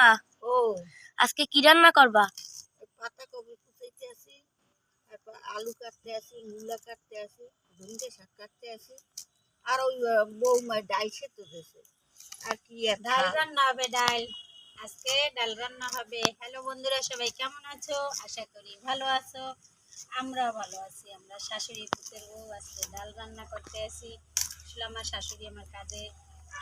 আপা ও আজকে কি রান্না করবা? পাতাকপি কুচাইতে আসি, তারপর আলু কাটতে আসি, মূলা কাটতে আসি, ধনিয়া শাক কাটতে আসি, আর ওই বৌমা ডাল সেদ্ধ দিয়েছে। আর কি আর ডাল রান্না হবে। আজকে ডাল রান্না হবে। হ্যালো বন্ধুরা, সবাই কেমন আছো? আশা করি ভালো আছো। আমরাও ভালো আছি। আমরা শাশুড়ি পুতের বউ আজকে ডাল রান্না করতে আসি। আসলে আমার শাশুড়ি আমার কাজে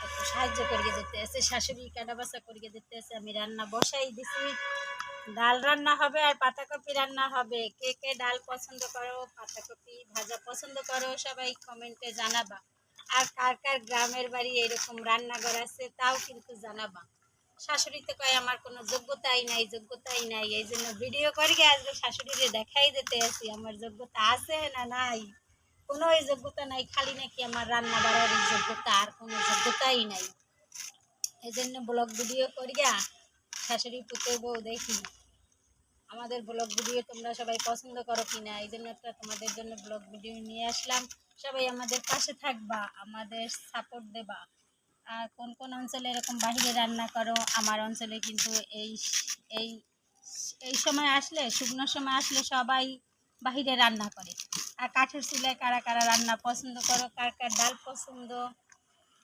একটু সাহায্য করিয়ে দিতে আছে, শাশুড়ি কাটা বাছা করিয়ে দিতে আছে। আমি রান্না বসাই দিছি। ডাল রান্না হবে আর পাতাকপি রান্না হবে। কে কে ডাল পছন্দ করো, পাতাকপি ভাজা পছন্দ করো, সবাই কমেন্টে জানাবা। আর কার কার গ্রামের বাড়ি এরকম রান্নাঘর আছে তাও কিন্তু জানাবা। শাশুড়ি তো কয় আমার কোনো যোগ্যতাই নাই, এই জন্য ভিডিও করি আজকে শাশুড়িরে দেখাই দিতে আসি আমার যোগ্যতা আছে না নাই। কোনো যোগ্যতা নাই, খালি নাকি আমার রান্না বাড়ার যোগ্যতা, আর কোনো যোগ্যতাই নাই। এই জন্য ব্লগ ভিডিও করিয়া শাশুড়ি পুতের বউ দেখি আমাদের ব্লগ ভিডিও তোমরা সবাই পছন্দ করো কিনা, এই জন্য একটা তোমাদের জন্য ব্লগ ভিডিও নিয়ে আসলাম। সবাই আমাদের পাশে থাকবা, আমাদের সাপোর্ট দেবা। আর কোন কোন অঞ্চলে এরকম বাহিরে রান্না করো, আমার অঞ্চলে কিন্তু এই এই এই সময় আসলে, শুকনো সময় আসলে সবাই বাহিরে রান্না করে। আর কাঠের চুলায় কারা কারা রান্না পছন্দ করো, কার কার ডাল পছন্দ,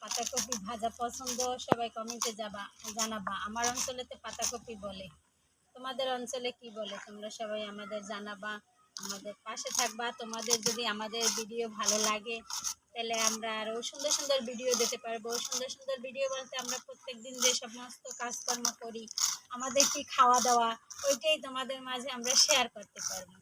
পাতাকপি ভাজা পছন্দ, সবাই কমেন্টে জানাবা। আমার অঞ্চলেতে পাতাকপি বলে, তোমাদের অঞ্চলে কি বলে তোমরা সবাই আমাদের জানাবা। আমাদের পাশে থাকবা। তোমাদের যদি আমাদের ভিডিও ভালো লাগে তাহলে আমরা আরও সুন্দর সুন্দর ভিডিও দিতে পারবো। সুন্দর সুন্দর ভিডিও বলতে আমরা প্রত্যেকদিন যে সমস্ত কাজকর্ম করি, আমাদের কি খাওয়া দাওয়া, ওইটাই তোমাদের মাঝে আমরা শেয়ার করতে পারবো।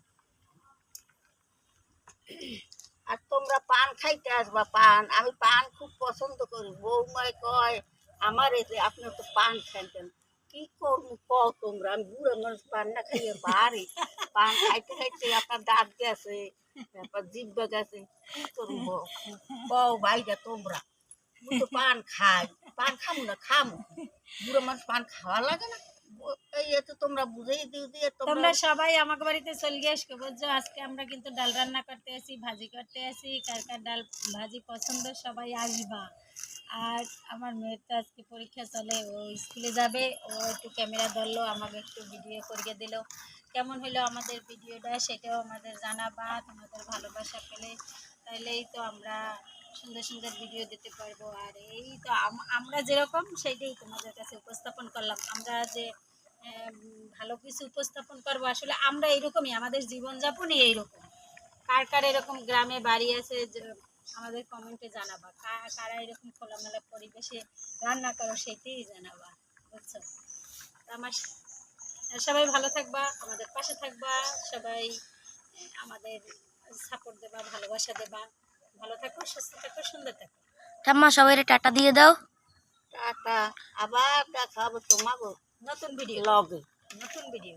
আর তোমরা পান খাইতে আসবা। পান আমি পান খুব পছন্দ করি। বৌমায় কয় আমার এতে আপনার তো পান খাইতেন, কি করবো কও তোমরা? আমি বুড়ো মানুষ, পান না খাইয়ে পারি? পান খাইতে খাইতে আপনার দাঁত গেছে, তারপর জিব্বা গেছে, কি করবো কও ভাইরা তোমরা? আমি তো পান খাই, পান খামু না খামু? বুড়ো মানুষ পান খাওয়া লাগে না? এই তো তোমরা বুঝেই দিয়ে তোমরা সবাই আমার বাড়িতে চলে আসবে, বুঝছো? আজকে আমরা কিন্তু ডাল রান্না করতে আসি, ভাজি করতে আসি। কার কার ডাল ভাজি পছন্দ সবাই আসবা। আর আমার মেয়ের তো আজকে পরীক্ষা চলে, ও স্কুলে যাবে। ও একটু ক্যামেরা ধরলো, আমাকে একটু ভিডিও করিয়ে দিল। কেমন হলো আমাদের ভিডিওটা সেটাও আমাদের জানাবা। তোমাদের ভালোবাসা পেলে তাইলেই তো আমরা সুন্দর সুন্দর ভিডিও দিতে পারবো। আর এই তো আমরা যেরকম সেইটাই তোমাদের কাছে উপস্থাপন করলাম। আমরা যে ভালো কিছু উপস্থাপন করবো, আসলে আমরা এরকমই, আমাদের জীবনযাপনই এইরকম। কার কার এরকম গ্রামে বাড়ি আছে আমাদের কমেন্টে জানাবা। কারা এরকম খোলামেলা পরিবেশে রান্না করো সেটাই জানাবা, বুঝছো? আমার সবাই ভালো থাকবা, আমাদের পাশে থাকবা, সবাই আমাদের সাপোর্ট দেবা, ভালোবাসা দেবা। ভালো থাকো, সুস্থ থাকো, সুন্দর থাকো। ঠাম্মা সবাই টাটা দিয়ে দাও। টাটা। আবার দেখা হবে তোমাকে নতুন ভিডিও লগে। নতুন ভিডিও।